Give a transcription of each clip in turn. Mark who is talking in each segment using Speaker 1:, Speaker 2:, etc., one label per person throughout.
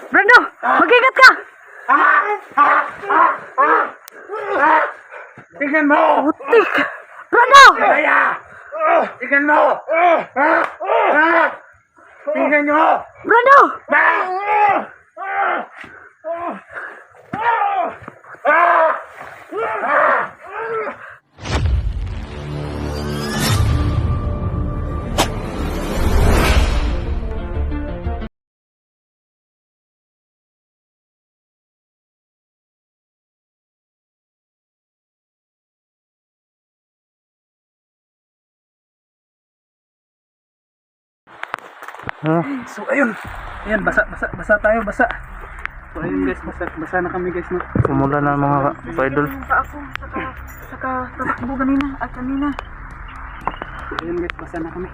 Speaker 1: Brando, mag-ingat ka!
Speaker 2: Tingnan mo!
Speaker 1: Putik! Brando!
Speaker 2: Kaya! Tingnan mo! Tingnan nyo!
Speaker 1: Brando!
Speaker 2: So ayun, basa tayo, basa. So ayun guys, basa na kami guys, no.
Speaker 3: Pumula na mga idol.
Speaker 1: Ako, saka tatakbo kanina at kanina.
Speaker 2: So ayun guys, basa na kami.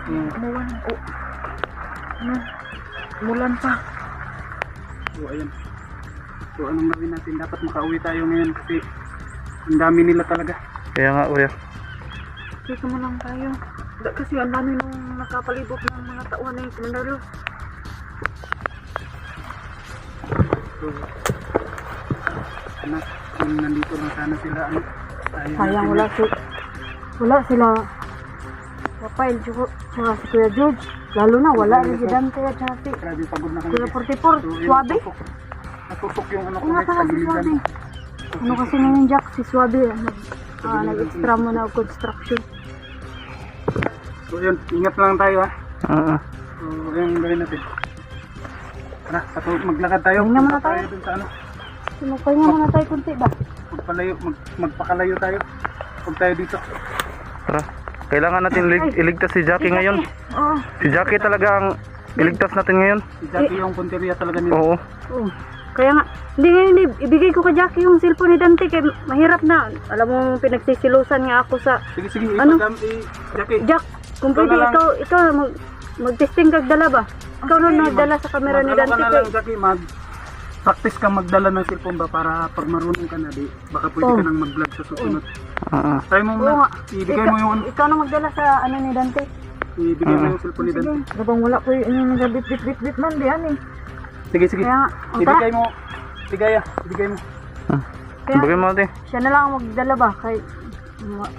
Speaker 1: Umulan. Oh. Ano? Umulan pa.
Speaker 2: So ayun. So anong gawin natin? Dapat makauwi tayo ngayon kasi ang dami nila talaga.
Speaker 3: Kaya nga kuya.
Speaker 1: Dito mo lang tayo. Kasi ang dami nung nakapalibot ng mga tauhan na yung komentaryo.
Speaker 2: So, anak, kung nandito lang sana sila, ano,
Speaker 1: Sayang wala sila Rafael tsaka si Kuya George. Lalo na wala residente at saka si
Speaker 2: Grabe, pagod na kami.
Speaker 1: Kuya 44.
Speaker 2: So, yun,
Speaker 1: Suwabe.
Speaker 2: Natusok yung ano ko
Speaker 1: Nga
Speaker 2: guys,
Speaker 1: pala si
Speaker 2: tagilidan.
Speaker 1: Suwabe. Ano kasi ngayon Jack, si Suwabe nag-extra mo na construction.
Speaker 2: So yun, ingat lang tayo ha. So yun ang gawin natin. Tara, maglakad tayo.
Speaker 1: Pahinga muna
Speaker 2: Punta
Speaker 1: tayo.
Speaker 2: Dun sa ano.
Speaker 1: Pahinga muna tayo kunti ba?
Speaker 2: Magpakalayo tayo. Huwag tayo dito.
Speaker 3: Tara. Kailangan natin iligtas si Jackie ngayon.
Speaker 1: Oo.
Speaker 3: Si Jackie talaga ang iligtas natin ngayon.
Speaker 2: Si Jackie yung punteriya talaga nila.
Speaker 3: Oo.
Speaker 1: Oo. Kaya nga, hindi ngayon ibigay ko kay Jackie yung cellphone ni Dante kaya mahirap na. Alam mo, pinagsisilusan nga ako sa
Speaker 2: Sige,
Speaker 1: Ano?
Speaker 2: Jackie.
Speaker 1: Jack, kung
Speaker 2: Ikaw
Speaker 1: pwede
Speaker 2: na lang.
Speaker 1: ikaw mag-testing kag dala ba? Ikaw na nagdala sa camera ni Dante
Speaker 2: Mag-ano ka na
Speaker 1: kay.
Speaker 2: lang, Jackie, practice ka magdala ng cellphone ba para pag marunong ka na di, baka pwede
Speaker 1: Oh.
Speaker 2: ka nang mag-vlog sa susunod. Try mo
Speaker 1: Oo nga.
Speaker 2: muna. Ibigay mo yung
Speaker 1: Ikaw na magdala sa ano ni Dante.
Speaker 2: ibigay mo yung cellphone ni
Speaker 1: Sige,
Speaker 2: Dante.
Speaker 1: gabang wala ko yung nagabit-bit man di ani.
Speaker 2: Sige.
Speaker 1: Kaya nga,
Speaker 2: Ibigay mo. Ibigay mo.
Speaker 1: Kaya
Speaker 3: Bagay mo natin.
Speaker 1: siya na lang ang magdala ba kay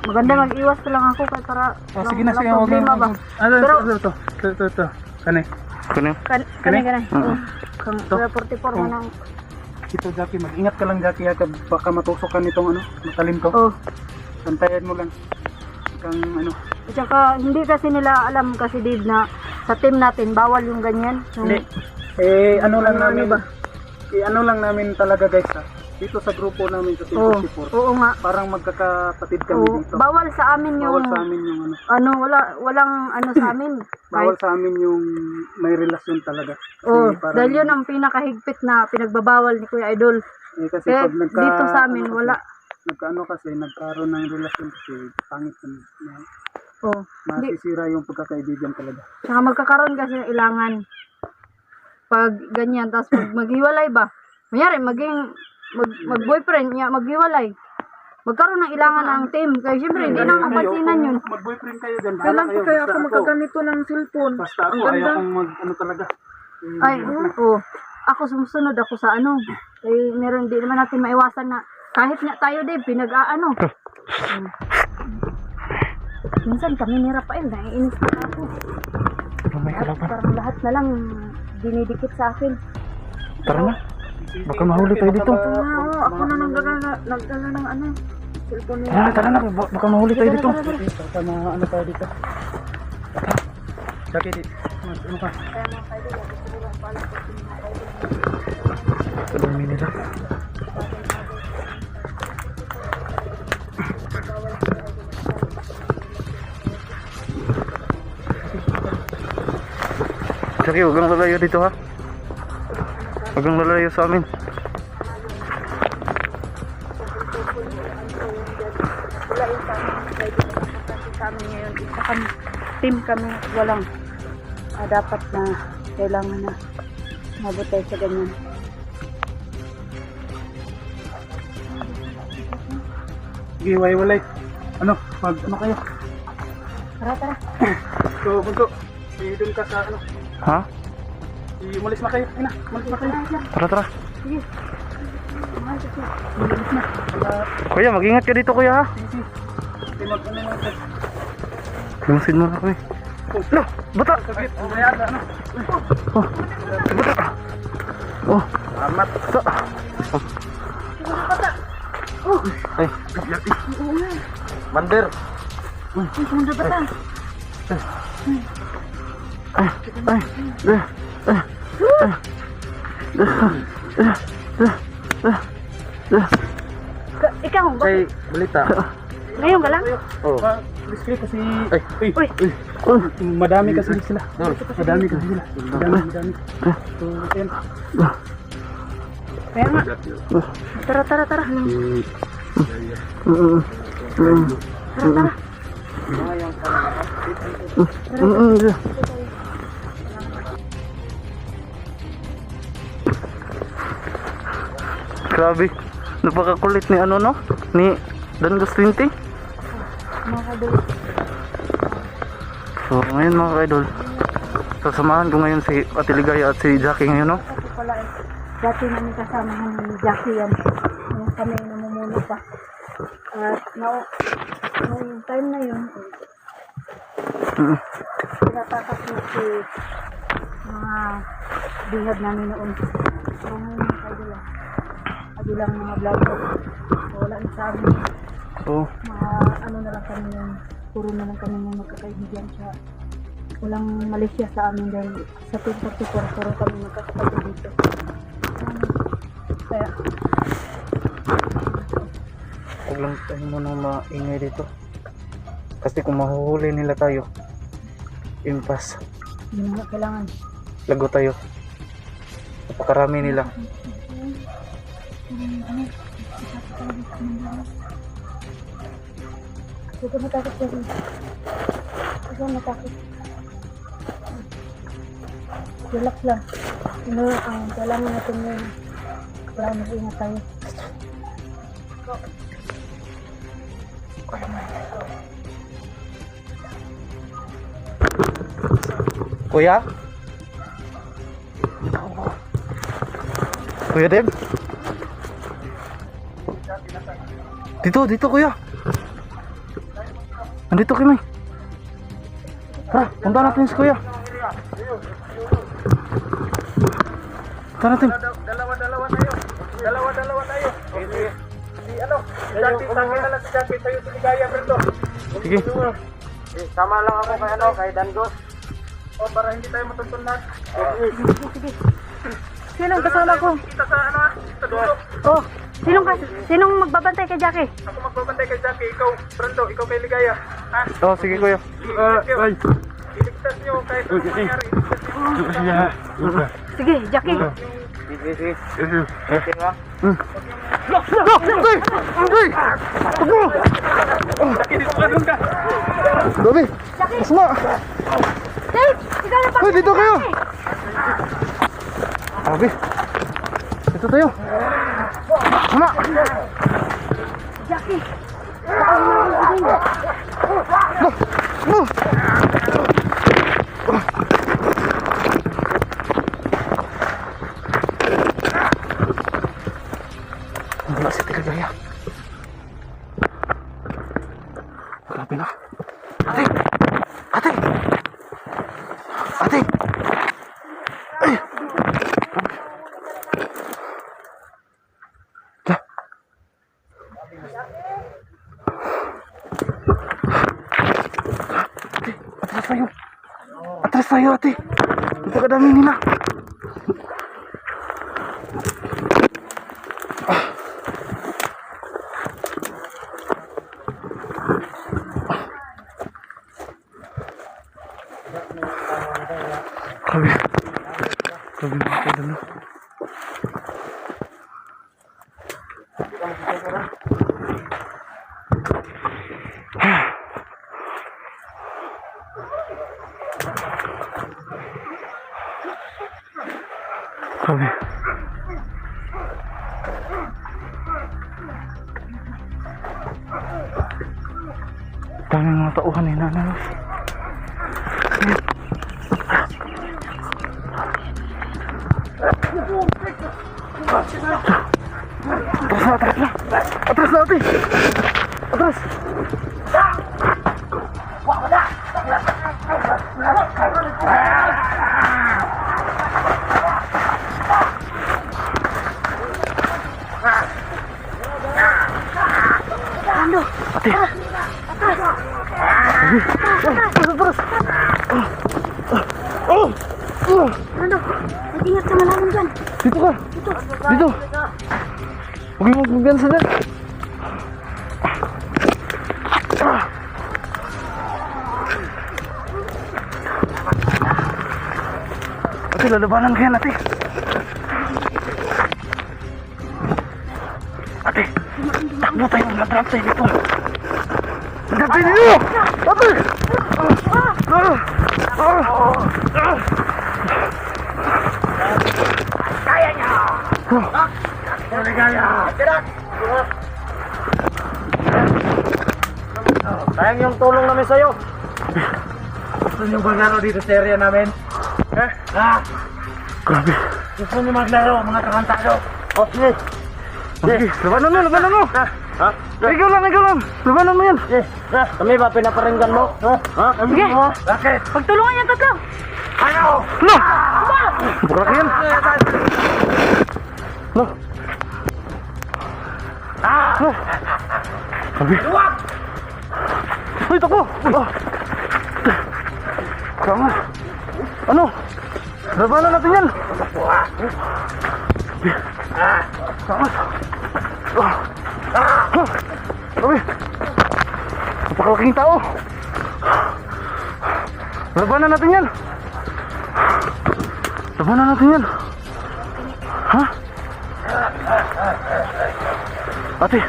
Speaker 1: maganda mag-iwas na lang ako kay para
Speaker 2: Sige na, sige.
Speaker 1: walang problema ba. Pero-
Speaker 2: Ito. Kanay.
Speaker 3: Kunin.
Speaker 1: Kanay. Kang Kuya 44 mo nang.
Speaker 2: Ito, Jackie, mag-ingat ka lang, Jackie, ha? Baka matusok ka nitong matalim to.
Speaker 1: Oh.
Speaker 2: Bantayan mo lang. Kang
Speaker 1: At saka hindi kasi nila alam kasi Dave na sa team natin bawal yung ganyan. Yung,
Speaker 2: hindi. Ano lang namin talaga, guys, ha? Dito sa grupo namin sa Team 44.
Speaker 1: Oo nga.
Speaker 2: Parang magkakapatid kami
Speaker 1: Oo.
Speaker 2: dito.
Speaker 1: Bawal sa amin yung
Speaker 2: Bawal sa amin yung
Speaker 1: walang sa amin.
Speaker 2: Bawal sa amin yung may relasyon talaga. Kasi parang,
Speaker 1: Dahil yun ang pinakahigpit na pinagbabawal ni Kuya Idol.
Speaker 2: kasi
Speaker 1: Kaya
Speaker 2: pag
Speaker 1: dito sa amin wala.
Speaker 2: Nagkaroon ng relasyon kasi pangit yun.
Speaker 1: Oh. Hindi.
Speaker 2: Masisira yung pagkakaibigan talaga.
Speaker 1: Saka magkakaroon kasi ng ilangan. Pag ganyan, tapos pag maghiwalay ba? Mayari, mag-boyfriend niya, maghiwalay. Magkaroon ng ilangan ng team. Kaya syempre, hindi na kapansinan yun.
Speaker 2: Mag-boyfriend kayo dyan.
Speaker 1: Kailan
Speaker 2: kayo.
Speaker 1: kaya
Speaker 2: Basta
Speaker 1: ako magkaganito ng cellphone?
Speaker 2: Basta ako, ayaw kong talaga.
Speaker 1: Ay, oo. Ako sumusunod ako sa ano. Eh, meron din naman natin maiwasan na kahit nga tayo din, pinag-aano. Minsan kami ni Rafael, naiinis na ako. Parang lahat na lang dinidikit sa akin.
Speaker 3: Tara na. Baka mahuli tayo dito.
Speaker 1: Oo, ako na nagdala ng ano, cellphone niya.
Speaker 3: Tara na. Baka mahuli tayo dito.
Speaker 2: Baka tayo dito. Jackie, ano ka?
Speaker 1: Kaya mga kaibigan, gusto ko lang pala sa mga kaibigan.
Speaker 3: Sa dami nila. Jackie, huwag kang lalayo dito ha. Huwag kang lalayo sa amin.
Speaker 1: Wala yung sa amin, kaibigan. Kasi sa amin ngayon, isa kami, team kami, walang dapat na kailangan na mabot tayo sa ganyan.
Speaker 2: Sige, walay. Ano kayo?
Speaker 1: Tara.
Speaker 2: So, bunso, doon ka sa
Speaker 3: Ha?
Speaker 2: Umalis na kayo. Ayun na, umalis na kayo.
Speaker 3: Tara, tara.
Speaker 1: Sige. Mahal kasi.
Speaker 2: Umalis na.
Speaker 3: Kuya, mag-ingat ka dito kuya ha.
Speaker 2: Sige. Sige, mag-ano lang tayo.
Speaker 3: Lumusin mo na kami. No, bata.
Speaker 2: Saglit, mamaya na, ano?
Speaker 3: Oh, bata. Oh,
Speaker 2: Salamat.
Speaker 3: sa. Oh. Ay,
Speaker 2: Bander.
Speaker 1: Sumunod ba ta?
Speaker 3: ay,
Speaker 1: Ikaw,
Speaker 2: Kay balita.
Speaker 1: ngayon ka lang?
Speaker 2: Oh. Risky kasi
Speaker 3: Ay.
Speaker 1: Uy,
Speaker 2: madami kasi sila. Madami kasi sila. Madami. So, ayun.
Speaker 1: kaya nga. Tara. Tara, tara.
Speaker 3: Grabe. Napakakulit ni ano no? Ni Dan Goslinti.
Speaker 1: Mga kadalo.
Speaker 3: So ngayon mga idol, sasamahan ko ngayon si Ate Ligaya at si Jackie ngayon no?
Speaker 1: Kasi pala eh. Dati namin kasamahan ni Jackie yan. Nung kami namumuno pa. At nung time na yun, pinatakas mo si mga bihag namin noon. Pero ngayon mga kadalo. Lang mga vlogger. Wala na sa amin.
Speaker 3: So,
Speaker 1: Mga ano na lang kami yung puro na lang kami yung magkakaibigan siya. Walang Malaysia sa amin dahil sa 2044 puro kami magkakapatid dito. Kaya
Speaker 3: huwag lang tayo muna maingay dito. Kasi kung mahuhuli nila tayo, impas,
Speaker 1: yun nga kailangan.
Speaker 3: lago tayo. Napakarami nila.
Speaker 1: Huwag ka matakot dyan. Huwag ka matakot. Relax lang. Ano ang kailangan natin ngayon? Kailangan mag-ingat tayo.
Speaker 3: Kuya? Kuya Deb? Dito kuya. Andito kami. Tara, punta natin si kuya. Punta natin.
Speaker 2: Dalawa-dalawa tayo. Dalawa-dalawa tayo. Si ano? Si Jackie, tangin na lang si Jackie. Tayo si Ligaya, Berto.
Speaker 3: Sige.
Speaker 2: Sama lang ako kay ano, kay Dangos. O, para hindi tayo matutunan.
Speaker 1: Sige. Sinong kasama ko?
Speaker 2: Kita sa ano sa dulo.
Speaker 1: Oh, sinong magbabantay kay Jackie?
Speaker 2: Ako magbabantay kay Jackie. Ikaw, Brando, ikaw kay Ligaya. Ha?
Speaker 3: Oh, sige kuya.
Speaker 2: Ay. Iligtas nyo kahit ano mangyari. Iligtas nyo.
Speaker 1: Sige, Jackie.
Speaker 2: Sige. Okay ba?
Speaker 3: Hey! Takbo!
Speaker 2: Jackie, dito ka doon ka.
Speaker 3: Dami! Asma!
Speaker 1: Dave, ikaw na pa.
Speaker 3: Hoy, dito kayo! Grabe! Dito tayo! Sama!
Speaker 1: Jackie.
Speaker 3: No! Wala si Tigagaya. Grabe na. Ate! Ate! Ate! Ay! Da. Ate! Atras tayo! Atras tayo ate! Napakadami nila! Grabe. Grabe mga kadal na. Grabe. Daming mga tauhan eh, nanalos. Atras na. Atras na, ate. Atras. Ate. Atras.
Speaker 1: Brando, mag-ingat ka malaman dyan.
Speaker 3: Dito ka. Dito. Huwag mo magbigan sa net. Ate, lalabanan kaya natin. Ate, takbo tayo. Madrap tayo dito. Madrap tayo dito. Ate!
Speaker 2: Kaya niya! Kaya!
Speaker 3: Sayang yung tulong namin sa'yo.
Speaker 2: Gusto niyo maglaro dito sa area namin?
Speaker 3: Grabe.
Speaker 2: Gusto niyo maglaro, mga tarantado?
Speaker 3: Okay. Sige, labanan mo. Ikaw lang. Labanan mo yan. Kami ba pinaparinggan mo?
Speaker 1: Sige.
Speaker 2: Bakit?
Speaker 1: Pagtulungan niya tatlo.
Speaker 2: Ano?
Speaker 3: No! Bukrak yan. No. No. Grabe. Ay, tako. Kama. Ano? Labanan natin yan. Kama. Grabe. Napakalaking tao. Labanan natin yan. Ha? Ate.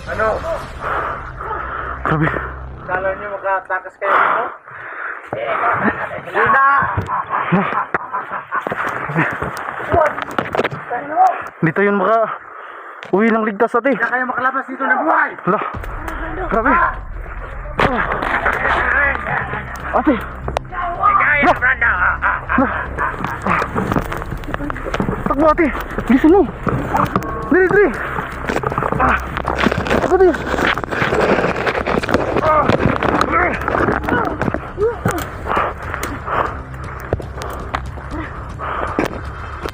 Speaker 2: Ano?
Speaker 3: Grabe.
Speaker 2: Kala niyo makatakas kayo dito? Lina!
Speaker 3: Dito yun maka uwi ng ligtas, ate.
Speaker 2: Hindi kayo makalabas dito ng buhay!
Speaker 3: Hala. Grabe. Ate.
Speaker 2: Kaya, Branda!
Speaker 3: Takbo, ate. Bilisan mo. Diri. Ako din.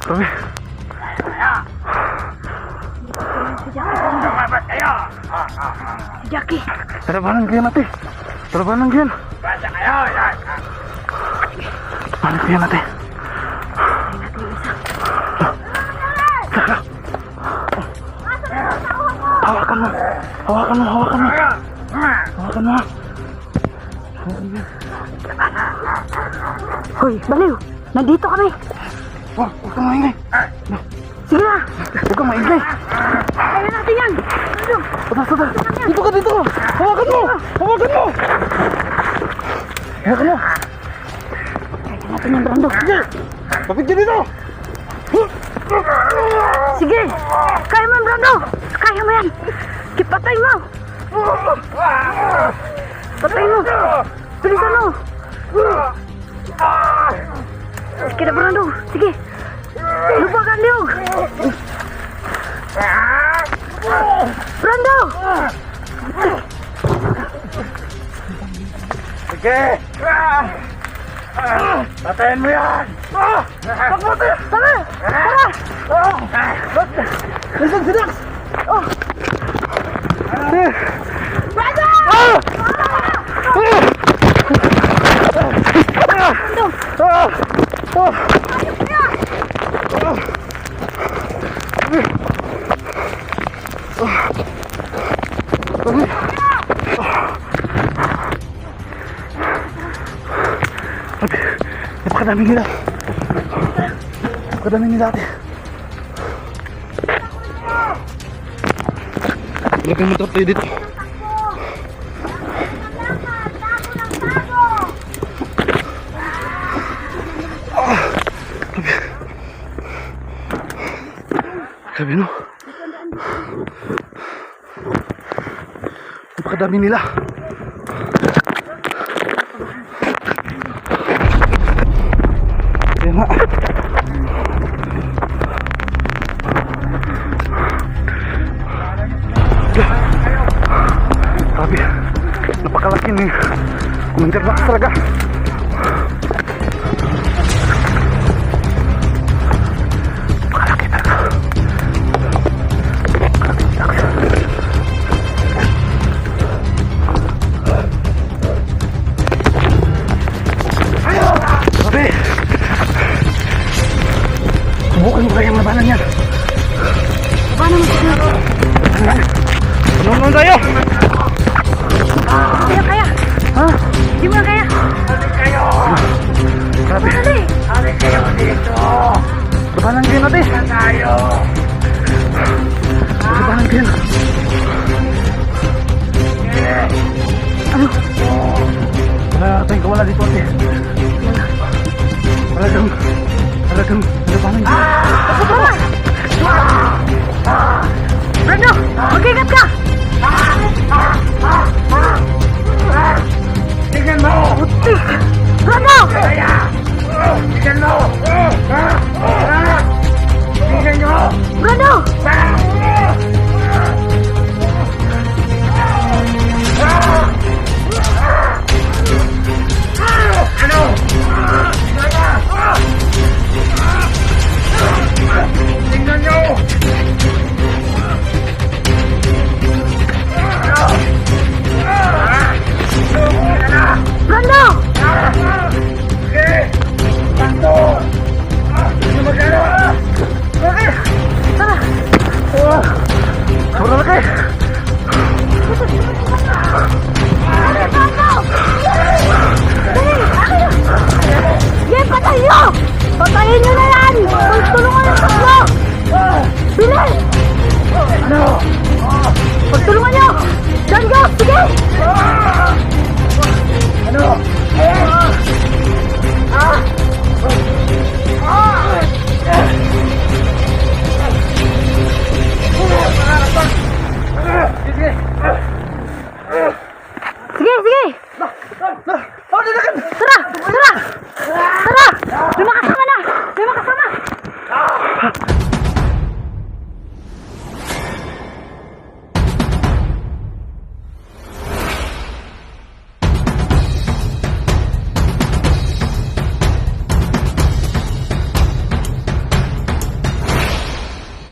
Speaker 3: Grabe.
Speaker 2: Lumabas kayo!
Speaker 1: Si Jackie.
Speaker 3: Labanan kayo, ate. Labanan kayo.
Speaker 2: Basta kayo!
Speaker 3: Labanan kayo, ate. Hawakan mo.
Speaker 1: Hoy, baliw. Nandito kami.
Speaker 3: Huwag kang maingay.
Speaker 1: Sige na.
Speaker 3: Huwag kang maingay.
Speaker 1: Kaya natin yan. Brando.
Speaker 3: Atras. Dito ka. Hawakan mo.
Speaker 1: Kaya natin yan, Brando.
Speaker 3: Kapit ka dito.
Speaker 1: Sige. Kaya mo yan, Brando. Kaya mo yan. Patay mo. Bilisan mo. Sige na, Brando. Sige. Lupakan liog. Brando.
Speaker 2: Sige! Patayin mo yan!
Speaker 1: Tara.
Speaker 3: Listen, Sidax.
Speaker 1: Brando.
Speaker 3: Napakadami nila ate. Lagyan mo tayo dito. Sabi no. Napakadami nila. Ayan. nga. Grabe. Napakalaki ni Commander Max talaga. Napakalaki talaga. Grabe. Subukan mo kayang labanan yan.
Speaker 1: Paano mo siya?
Speaker 3: Tulungan tayo.
Speaker 1: Kaya.
Speaker 3: Ha?
Speaker 1: Di mo na kaya.
Speaker 3: Grabe.
Speaker 1: Dali.
Speaker 3: Labanan kayo natin. Labanan kayo. Ano? Wala tayong kawala dito ate. Talagang labanan kayo.
Speaker 1: Brando, mag-ingat ka!
Speaker 2: Tingnan mo!
Speaker 1: Putik! Brando!
Speaker 2: Tingnan mo! Tingnan nyo!
Speaker 1: Brando!
Speaker 2: Ano? Tingnan nyo!
Speaker 1: Brando!
Speaker 3: Sobrang laki.
Speaker 1: Yan, patay nyo! Patayin nyo na yan! Pagtulungan ng tatlo! Bilis! Pagtulungan nyo! Diyan ka! Sige! Sige! Tara! Tara! Tara! Lumakas!